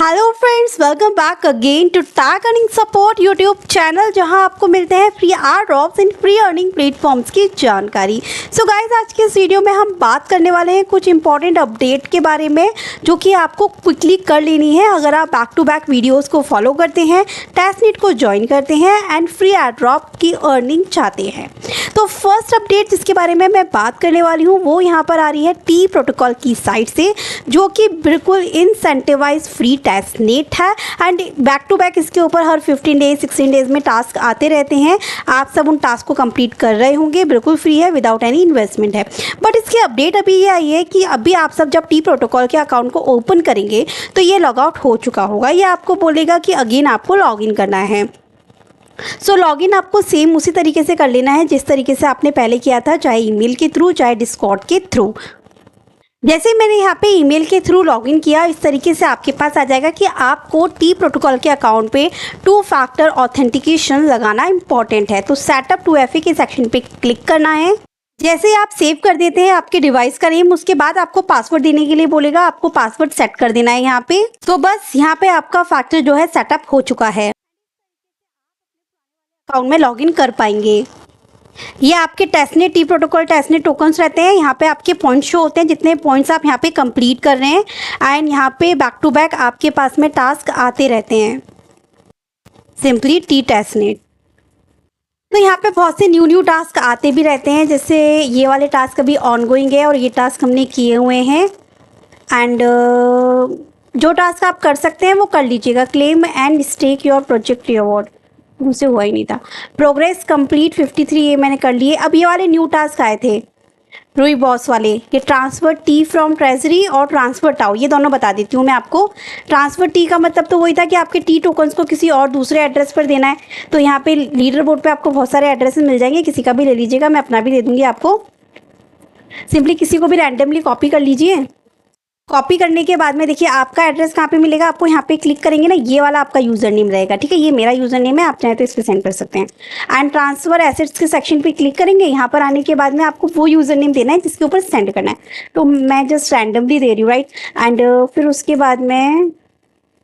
Hello friends, welcome back again to tag earning support YouTube channel, जहां आपको मिलते हैं free airdrops in free earning platforms की जानकारी। सो गाइस, आज के इस वीडियो में हम बात करने वाले हैं कुछ इंपॉर्टेंट अपडेट के बारे में, जो कि आपको क्विकली कर लेनी है अगर आप बैक टू बैक वीडियोस को फॉलो करते हैं, टेस्टनेट को ज्वाइन करते हैं एंड फ्री आर ड्रॉप की अर्निंग चाहते हैं। तो फर्स्ट अपडेट जिसके बारे में मैं बात करने वाली हूँ वो यहाँ पर आ रही है टी प्रोटोकॉल की साइट से, जो कि बिल्कुल इंसेंटिवाइज फ्री टेस्टनेट है एंड बैक टू बैक इसके ऊपर हर 15 डेज 16 डेज में टास्क आते रहते हैं। आप सब उन टास्क को कंप्लीट कर रहे होंगे, बिल्कुल फ्री है, विदाउट एनी इन्वेस्टमेंट है। बट इसकी अपडेट अभी ये आई है कि अभी आप सब जब टी प्रोटोकॉल के अकाउंट को ओपन करेंगे तो ये लॉग आउट हो चुका होगा। ये आपको बोलेगा कि अगेन आपको लॉग इन करना है। सो लॉगिन आपको सेम उसी तरीके से कर लेना है जिस तरीके से आपने पहले किया था, चाहे ईमेल के थ्रू चाहे डिस्कॉर्ड के थ्रू। जैसे मैंने यहाँ पे ईमेल के थ्रू लॉगिन किया, इस तरीके से आपके पास आ जाएगा कि आपको टी प्रोटोकॉल के अकाउंट पे 2 फैक्टर ऑथेंटिकेशन लगाना इंपॉर्टेंट है। तो सेटअप 2FA के सेक्शन पे क्लिक करना है। जैसे आप सेव कर देते हैं आपके डिवाइस का नेम, उसके बाद आपको पासवर्ड देने के लिए बोलेगा, आपको पासवर्ड सेट कर देना है यहाँ पे। तो बस यहाँ पे आपका फैक्टर जो है सेटअप हो चुका है, अकाउंट में लॉगिन कर पाएंगे। ये आपके testnet T protocol testnet tokens रहते हैं। यहाँ पे आपके पॉइंट्स शो होते हैं, जितने पॉइंट्स आप यहाँ पे कंप्लीट कर रहे हैं एंड यहाँ पे बैक टू बैक आपके पास में टास्क आते रहते हैं, सिंपली टी टेस्टनेट। तो यहाँ पे बहुत से न्यू टास्क आते भी रहते हैं, जैसे ये वाले टास्क अभी ऑनगोइंग है और ये टास्क हमने किए हुए हैं एंड जो टास्क आप कर सकते हैं वो कर लीजिएगा। Claim and stake your project reward, मुझसे हुआ ही नहीं था। प्रोग्रेस कंप्लीट 53 ये मैंने कर लिए। अब ये वाले न्यू टास्क आए थे रूई बॉस वाले, ये ट्रांसफर टी फ्रॉम ट्रेजरी और ट्रांसफर टाउ, ये दोनों बता देती हूँ मैं आपको। ट्रांसफर टी का मतलब तो वही था कि आपके टी टोकन्स को किसी और दूसरे एड्रेस पर देना है। तो यहाँ पे लीडर बोर्ड पे आपको बहुत सारे एड्रेसेस मिल जाएंगे, किसी का भी ले लीजिएगा, मैं अपना भी दे दूँगी आपको। सिंपली किसी को भी रैंडमली कॉपी कर लीजिए। कॉपी करने के बाद में देखिए आपका एड्रेस कहाँ पे मिलेगा, आपको यहाँ पे क्लिक करेंगे ना, ये वाला आपका यूज़र नेम रहेगा, ठीक है। ये मेरा यूज़र नेम है, आप चाहें तो इस पर सेंड कर सकते हैं। एंड ट्रांसफर एसेट्स के सेक्शन पे क्लिक करेंगे। यहाँ पर आने के बाद में आपको वो यूज़र नेम देना है जिसके ऊपर सेंड करना है। तो मैं जस्ट रैंडमली दे रही हूँ, राइट। एंड फिर उसके बाद में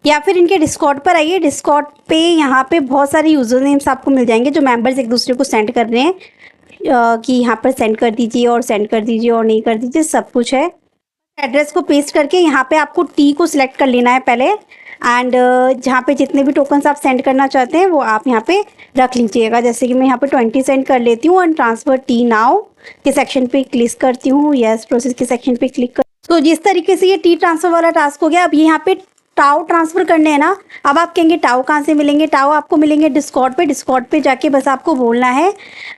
या फिर इनके डिस्कॉर्ड पर आइए। डिस्कॉर्ड पे यहाँ पे बहुत सारे यूज़र नेम्स आपको मिल जाएंगे जो मेम्बर्स एक दूसरे को सेंड कर रहे हैं, कि यहाँ पर सेंड कर दीजिए और सेंड कर दीजिए और नहीं कर दीजिए, सब कुछ है। एड्रेस को पेस्ट करके यहाँ पे आपको टी को सिलेक्ट कर लेना है पहले एंड जहाँ पे जितने भी टोकन्स आप सेंड करना चाहते हैं वो आप यहाँ पे रख लीजिएगा। जैसे कि मैं यहाँ पे 20 सेंड कर लेती हूँ एंड ट्रांसफर टी नाउ के सेक्शन पे क्लिक करती हूँ, यस प्रोसेस के सेक्शन पे क्लिक कर। तो जिस तरीके से ये टी ट्रांसफर वाला टास्क हो गया। अब यहाँ पे टाओ ट्रांसफर करने हैं ना। अब आप कहेंगे टाओ कहाँ से मिलेंगे, टाओ आपको मिलेंगे डिस्कॉर्ड पे। डिस्कॉर्ड पे जाके बस आपको बोलना है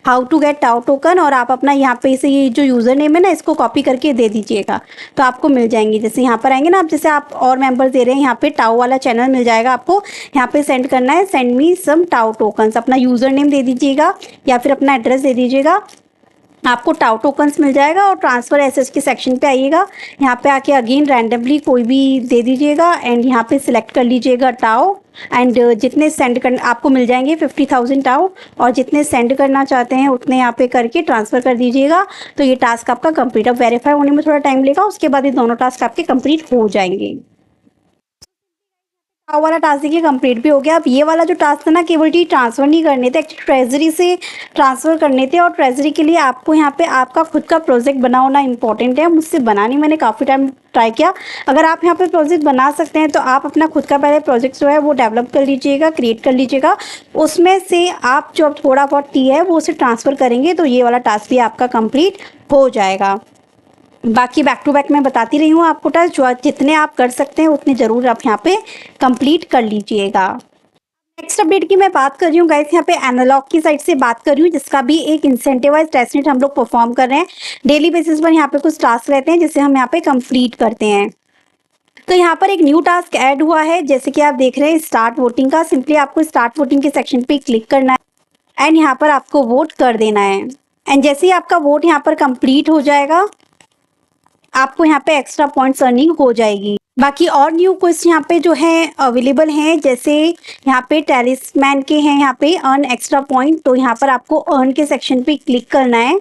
how to get Tao token, और आप अपना यहाँ पे से ये जो यूज़र नेम है ना इसको कॉपी करके दे दीजिएगा, तो आपको मिल जाएंगे। जैसे यहाँ पर आएंगे ना, आप जैसे आप और मेंबर दे रहे हैं, यहाँ पे टाओ वाला चैनल मिल जाएगा आपको। यहाँ पे सेंड करना है सेंड मी सम टाओ टोकन्स, अपना यूज़र नेम दे दीजिएगा या फिर अपना एड्रेस दे दीजिएगा, आपको टाओ टोकन्स मिल जाएगा। और ट्रांसफर एसेट्स के सेक्शन पे आइएगा, यहाँ पे आके अगेन रैंडमली कोई भी दे दीजिएगा एंड यहाँ पे सिलेक्ट कर लीजिएगा टाओ एंड जितने सेंड कर आपको मिल जाएंगे 50,000 टाओ, और जितने सेंड करना चाहते हैं उतने यहाँ पे करके ट्रांसफ़र कर दीजिएगा। तो ये टास्क आपका कंप्लीट। अब वेरीफाई होने में थोड़ा टाइम लेगा, उसके बाद ये दोनों टास्क आपके कंप्लीट हो जाएंगे। वाला टास्क देखिए कंप्लीट भी हो गया। अब ये वाला जो टास्क था ना, केवल टी ट्रांसफ़र नहीं करने थे, एक्चुअली ट्रेजरी से ट्रांसफ़र करने थे। और ट्रेजरी के लिए आपको यहाँ पे आपका खुद का प्रोजेक्ट बना होना इंपॉर्टेंट है। मुझसे बनानी मैंने काफ़ी टाइम ट्राई किया। अगर आप यहाँ पे प्रोजेक्ट बना सकते हैं तो आप अपना खुद का पहले प्रोजेक्ट जो है वो डेवलप कर लीजिएगा, क्रिएट कर लीजिएगा। उसमें से आप जो थोड़ा बहुत टी है वो उसे ट्रांसफ़र करेंगे तो ये वाला टास्क भी आपका कंप्लीट हो जाएगा। बाकी बैक टू बैक मैं बताती रही हूँ आपको टास्क, जो जितने आप कर सकते हैं उतने ज़रूर आप यहाँ पे कंप्लीट कर लीजिएगा। नेक्स्ट अपडेट की मैं बात कर रही हूँ गाइस, यहाँ पे एनालॉग की साइड से बात कर रही हूँ, जिसका भी एक इंसेंटिवाइज टेस्टनेट हम लोग परफॉर्म कर रहे हैं। डेली बेसिस पर यहाँ पे कुछ टास्क रहते हैं जिसे हम यहाँ पे कंप्लीट करते हैं। तो यहाँ पर एक न्यू टास्क ऐड हुआ है, जैसे कि आप देख रहे हैं स्टार्ट वोटिंग का। सिंपली आपको स्टार्ट वोटिंग के सेक्शन पे क्लिक करना है एंड यहाँ पर आपको वोट कर देना है। एंड जैसे ही आपका वोट यहाँ पर कंप्लीट हो जाएगा, आपको यहाँ पे एक्स्ट्रा पॉइंट्स अर्निंग हो जाएगी। बाकी और न्यू क्वेस्ट यहाँ पे जो है अवेलेबल हैं, जैसे यहाँ पे टेलिस्मैन के हैं, यहाँ पे अर्न एक्स्ट्रा पॉइंट। तो यहाँ पर आपको अर्न के सेक्शन पे क्लिक करना है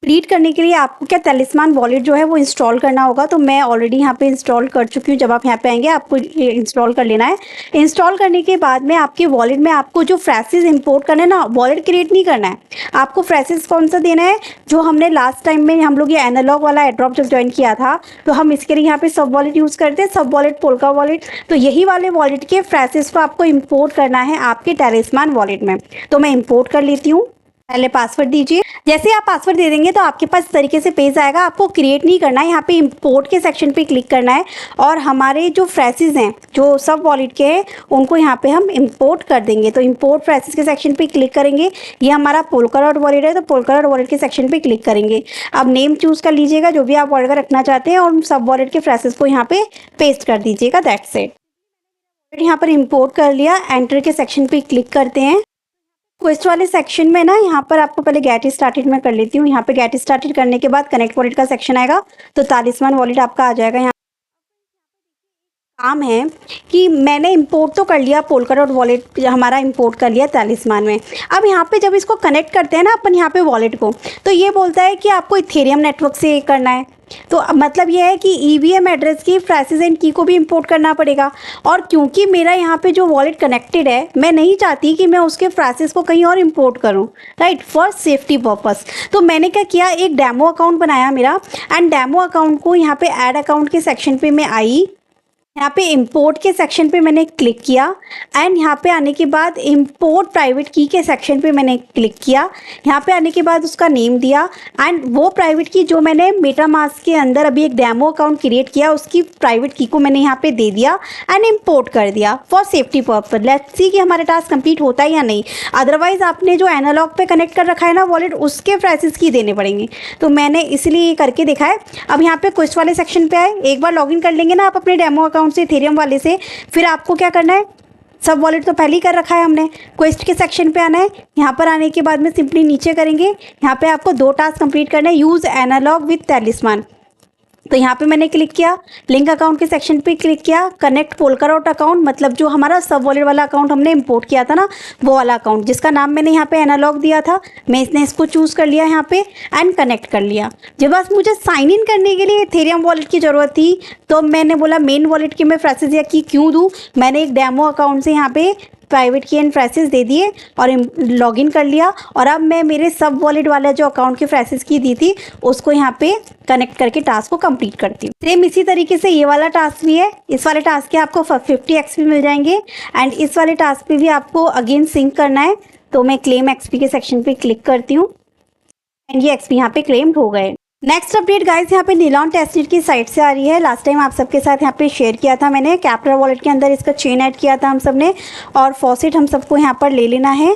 कंप्लीट करने के लिए आपको क्या टैलिस्मान वॉलेट जो है वो इंस्टॉल करना होगा। तो मैं ऑलरेडी यहाँ पे इंस्टॉल कर चुकी हूँ। जब आप यहाँ पे आएंगे आपको ये इंस्टॉल कर लेना है। इंस्टॉल करने के बाद में आपके वॉलेट में आपको जो फ्रेसेस इंपोर्ट करना है ना, वॉलेट क्रिएट नहीं करना है। आपको फ्रेसेस कौन सा देना है, जो हमने लास्ट टाइम में हम लोग ये एनालॉग वाला एड्रॉप जब ज्वाइन किया था तो हम इसके लिए यहाँ पे सब वॉलेट यूज़ करते हैं, सब वॉलेट पोल्का वॉलेट। तो यही वाले वॉलेट के फ्रेसेस को आपको इम्पोर्ट करना है आपके टैलिस्मान वॉलेट में। तो मैं इम्पोर्ट कर लेती हूँ। पहले पासवर्ड दीजिए। जैसे आप पासवर्ड दे देंगे तो आपके पास इस तरीके से पेज आएगा। आपको क्रिएट नहीं करना है, यहाँ पे इंपोर्ट के सेक्शन पे क्लिक करना है और हमारे जो फ्रेसेस हैं जो सब वॉलेट के हैं उनको यहाँ पे हम इंपोर्ट कर देंगे। तो इंपोर्ट फ्रेसेस के सेक्शन पे क्लिक करेंगे। ये हमारा पोल्का वॉलेट है तो पोल्का वॉलेट के सेक्शन पे क्लिक करेंगे। अब नेम चूज़ कर लीजिएगा जो भी आप वॉलेट का रखना चाहते हैं और सब वॉलेट के फ्रेसेस को यहाँ पे पेस्ट कर दीजिएगा। That's it. यहाँ पर इंपोर्ट कर लिया। एंटर के सेक्शन पे क्लिक करते हैं। क्वेस्ट वाले सेक्शन में ना यहाँ पर आपको पहले गेट स्टार्टेड में कर लेती हूँ। यहाँ पे गेट स्टार्टेड करने के बाद कनेक्ट वॉलेट का सेक्शन आएगा तो टैलिस्मान वॉलेट आपका आ जाएगा। यहाँ काम है कि मैंने इंपोर्ट तो कर लिया, पोल्का वॉलेट हमारा इंपोर्ट कर लिया टैलिस्मान में। अब यहाँ पे जब इसको कनेक्ट करते हैं ना अपन यहाँ पे वॉलेट को, तो ये बोलता है कि आपको इथेरियम नेटवर्क से करना है। तो मतलब ये है कि ईवीएम एड्रेस की फ्रेसेस एंड की को भी इंपोर्ट करना पड़ेगा। और क्योंकि मेरा यहाँ पे जो वॉलेट कनेक्टेड है, मैं नहीं चाहती कि मैं उसके फ्रेसेस को कहीं और इंपोर्ट करूँ, राइट, फॉर सेफ्टी पर्पस। तो मैंने क्या किया, एक डेमो अकाउंट बनाया मेरा एंड डेमो अकाउंट को यहाँ पे ऐड अकाउंट के सेक्शन पे मैं आई। यहाँ पे इंपोर्ट के सेक्शन पे मैंने क्लिक किया एंड यहाँ पे आने के बाद इंपोर्ट प्राइवेट की के सेक्शन पे मैंने क्लिक किया। यहाँ पे आने के बाद उसका नेम दिया एंड वो प्राइवेट की जो मैंने मेटामास्क के अंदर अभी एक डेमो अकाउंट क्रिएट किया उसकी प्राइवेट की को मैंने यहाँ पे दे दिया एंड इंपोर्ट कर दिया for safety purpose. Let's see कि हमारा टास्क कंप्लीट होता है या नहीं। अदरवाइज आपने जो एनालॉग पे कनेक्ट कर रखा है ना वॉलेट, उसके फ्रेसेस की देने पड़ेंगे। तो मैंने इसलिए ये करके देखा है। अब यहाँ पे क्वेस्ट वाले सेक्शन पे आए, एक बार लॉगिन कर लेंगे ना आप अपने डेमो अकाउंट से, इथेरियम वाले से, फिर आपको क्या करना है, सब वॉलेट तो पहले ही कर रखा है हमने। क्वेस्ट के सेक्शन पे आना है। यहाँ पर आने के बाद में सिंपली नीचे करेंगे। यहाँ पे आपको 2 टास्क कंप्लीट करना है, यूज़ एनालॉग विथ टैलिस्मान। तो यहाँ पे मैंने क्लिक किया, लिंक अकाउंट के सेक्शन पे क्लिक किया, कनेक्ट पोल्का अकाउंट, मतलब जो हमारा सब वॉलेट वाला अकाउंट हमने इंपोर्ट किया था ना, वो वाला अकाउंट जिसका नाम मैंने यहाँ पे एनालॉग दिया था, मैं इसको चूज़ कर लिया यहाँ पे एंड कनेक्ट कर लिया। जब बस मुझे साइन इन करने के लिए इथेरियम वॉलेट की ज़रूरत थी तो मैंने बोला मेन वॉलेट की मैं फ्रेसेस या की क्यों दूँ, मैंने एक डेमो अकाउंट से यहाँ पे प्राइवेट की एंड फ्रेसेस दे दिए और लॉगिन कर लिया। और अब मैं मेरे सब वॉलेट वाला जो अकाउंट के फ्रेसेस की दी थी उसको यहाँ पे कनेक्ट करके टास्क को कंप्लीट करती हूँ। सेम इसी तरीके से ये वाला टास्क भी है। इस वाले टास्क के आपको 50 एक्सपी मिल जाएंगे एंड इस वाले टास्क पे भी आपको अगेन सिंक करना है। तो मैं क्लेम एक्सपी के सेक्शन पे क्लिक करती हूँ एंड ये एक्सपी यहाँ पे क्लेम्ड हो गए। नेक्स्ट अपडेट गाइस यहाँ पे नीलॉन टेस्टनेट की साइट से आ रही है। लास्ट टाइम आप सबके साथ यहाँ पे शेयर किया था मैंने, कैप्टर वॉलेट के अंदर इसका चेन ऐड किया था हम सब ने, और फॉसेट हम सबको यहाँ पर ले लेना है।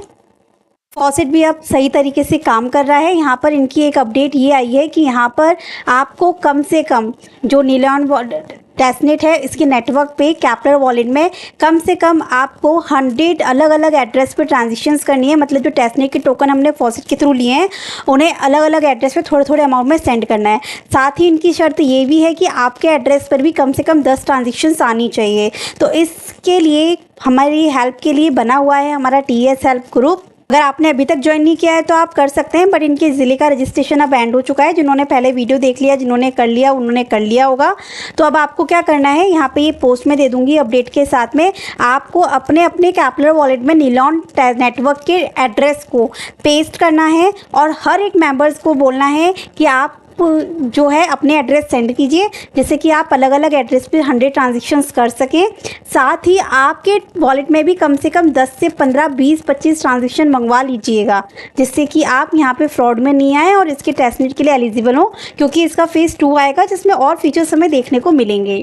फॉसेट भी अब सही तरीके से काम कर रहा है। यहाँ पर इनकी एक अपडेट ये आई है कि यहाँ पर आपको कम से कम जो नीलॉन टेस्टनेट है इसके नेटवर्क पे कैप्टर वॉलेट में कम से कम आपको 100 अलग अलग एड्रेस पे ट्रांजिशंस करनी है। मतलब जो टेस्टनेट के टोकन हमने फॉसेट के थ्रू लिए हैं उन्हें अलग अलग एड्रेस पे थोड़े थोड़े अमाउंट में सेंड करना है। साथ ही इनकी शर्त ये भी है कि आपके एड्रेस पर भी कम से कम 10 ट्रांजेक्शन्स आनी चाहिए। तो इसके लिए हमारी हेल्प के लिए बना हुआ है हमारा TS हेल्प ग्रुप। अगर आपने अभी तक ज्वाइन नहीं किया है तो आप कर सकते हैं, बट इनके ज़िले का रजिस्ट्रेशन अब एंड हो चुका है। जिन्होंने पहले वीडियो देख लिया, जिन्होंने कर लिया उन्होंने कर लिया होगा। तो अब आपको क्या करना है, यहाँ पे ये पोस्ट में दे दूंगी अपडेट के साथ में, आपको अपने अपने कैप्टर वॉलेट में नीलॉन नेटवर्क के एड्रेस को पेस्ट करना है और हर एक मेंबर्स को बोलना है कि आप जो है अपने एड्रेस सेंड कीजिए, जिससे कि आप अलग अलग एड्रेस पे 100 ट्रांजेक्शन्स कर सकें। साथ ही आपके वॉलेट में भी कम से कम 10 से 15, 20, 25 ट्रांजेक्शन मंगवा लीजिएगा, जिससे कि आप यहाँ पे फ्रॉड में नहीं आए और इसके टेस्टनेट के लिए एलिजिबल हो, क्योंकि इसका फेज़ 2 आएगा जिसमें और फीचर्स हमें देखने को मिलेंगे।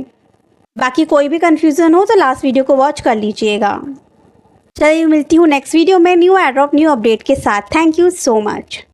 बाकी कोई भी कन्फ्यूज़न हो तो लास्ट वीडियो को वॉच कर लीजिएगा। चलिए मिलती हूँ नेक्स्ट वीडियो में न्यू एड्रॉप न्यू अपडेट के साथ। Thank you so much.